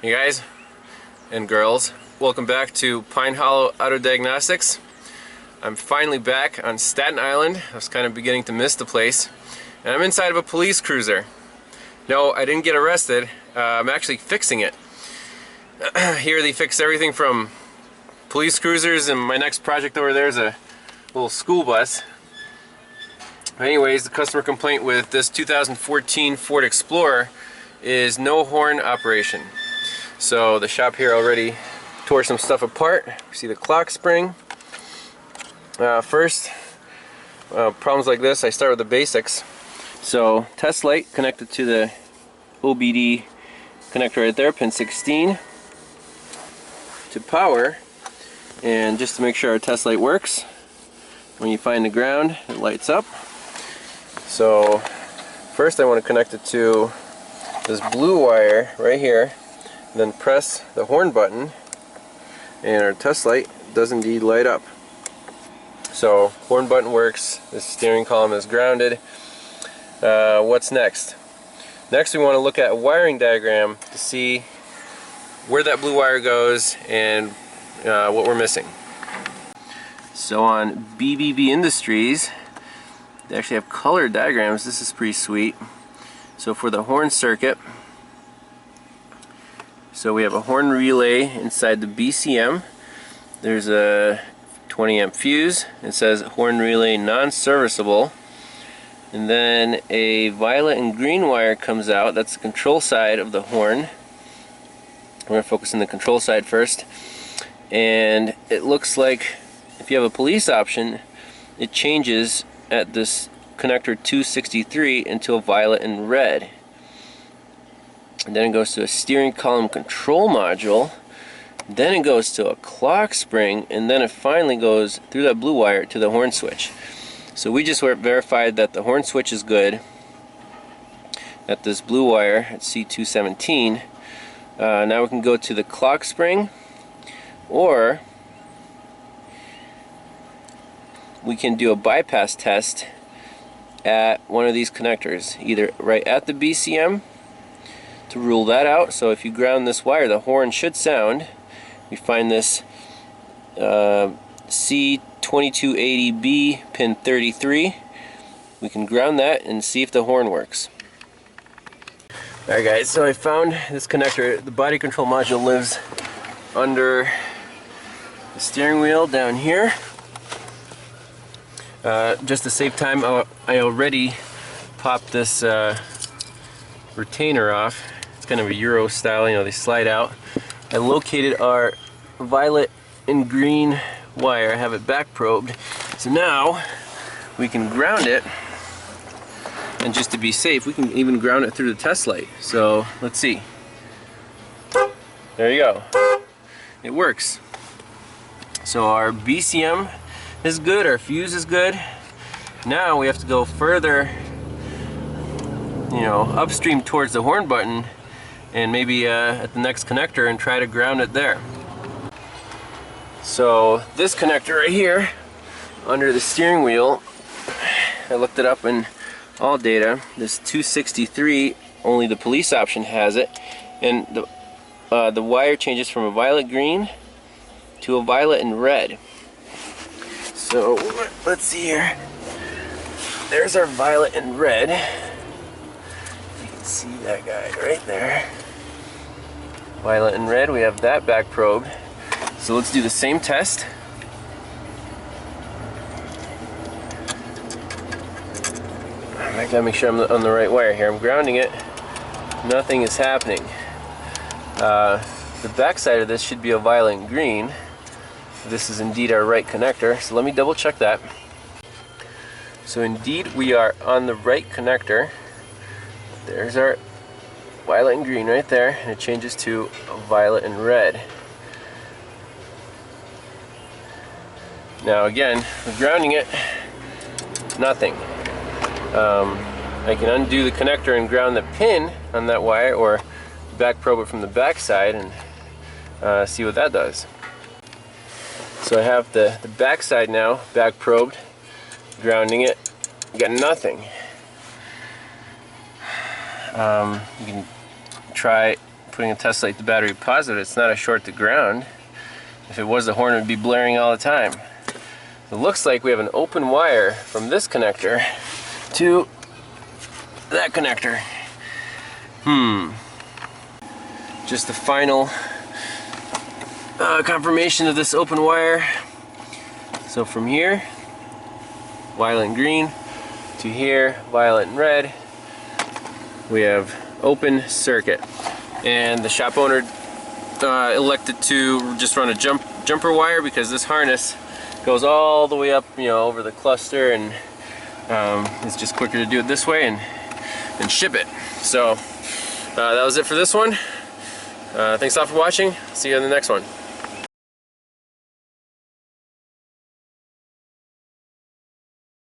Hey guys and girls, welcome back to Pine Hollow Auto Diagnostics. I'm finally back on Staten Island. I was kind of beginning to miss the place, and I'm inside of a police cruiser. No, I didn't get arrested. I'm actually fixing it. Here they fix everything from police cruisers, and my next project over there is a little school bus. Anyways, the customer complaint with this 2014 Ford Explorer is no horn operation. So the shop here already tore some stuff apart. You see the clock spring. First, problems like this, I start with the basics. So test light connected to the OBD connector right there, pin 16. To power, and just to make sure our test light works, when you find the ground, it lights up. So first I want to connect it to this blue wire right here. Then press the horn button and our test light does indeed light up. So horn button works, this steering column is grounded. What's next? Next we want to look at a wiring diagram to see where that blue wire goes and what we're missing. So on BBB Industries they actually have color diagrams. This is pretty sweet. So for the horn circuit, so we have a horn relay inside the BCM. There's a 20 amp fuse. It says horn relay non-serviceable. And then a violet and green wire comes out. That's the control side of the horn. We're going to focus on the control side first. And it looks like if you have a police option, it changes at this connector 263 into a violet and red. And then it goes to a steering column control module, then it goes to a clock spring, and then it finally goes through that blue wire to the horn switch. So we just verified that the horn switch is good at this blue wire at C217. Now we can go to the clock spring, or we can do a bypass test at one of these connectors, either right at the BCM to rule that out. So if you ground this wire, the horn should sound. We find this C2280B pin 33. We can ground that and see if the horn works. Alright guys, so I found this connector. The body control module lives under the steering wheel down here. Just to save time, I already popped this retainer off. It's kind of a Euro style, you know, they slide out. I located our violet and green wire. I have it back probed. So now we can ground it, and just to be safe, we can even ground it through the test light. So let's see. There you go. It works. So our BCM is good, our fuse is good. Now we have to go further, you know, upstream towards the horn button, and maybe at the next connector and try to ground it there. So this connector right here under the steering wheel, I looked it up in all data, this 263, only the police option has it, and the wire changes from a violet green to a violet and red. So let's see here. There's our violet and red. You can see that guy right there. Violet and red, we have that back probed. So let's do the same test. I gotta make sure I'm on the right wire here. I'm grounding it. Nothing is happening. The back side of this should be a violet and green. This is indeed our right connector, so let me double check that. So indeed we are on the right connector. There's our violet and green right there, and it changes to a violet and red. Now again, we're grounding it, nothing. I can undo the connector and ground the pin on that wire, or back probe it from the back side and see what that does. So I have the back side now back probed, grounding it, got nothing. You can try putting a test light to battery positive. It's not a short to ground. If it was, the horn would be blaring all the time. It looks like we have an open wire from this connector to that connector. Just the final confirmation of this open wire. So from here, violet and green, to here, violet and red, we have open circuit. And the shop owner elected to just run a jumper wire because this harness goes all the way up, over the cluster, and it's just quicker to do it this way and ship it. So that was it for this one. Thanks all for watching. See you in the next one.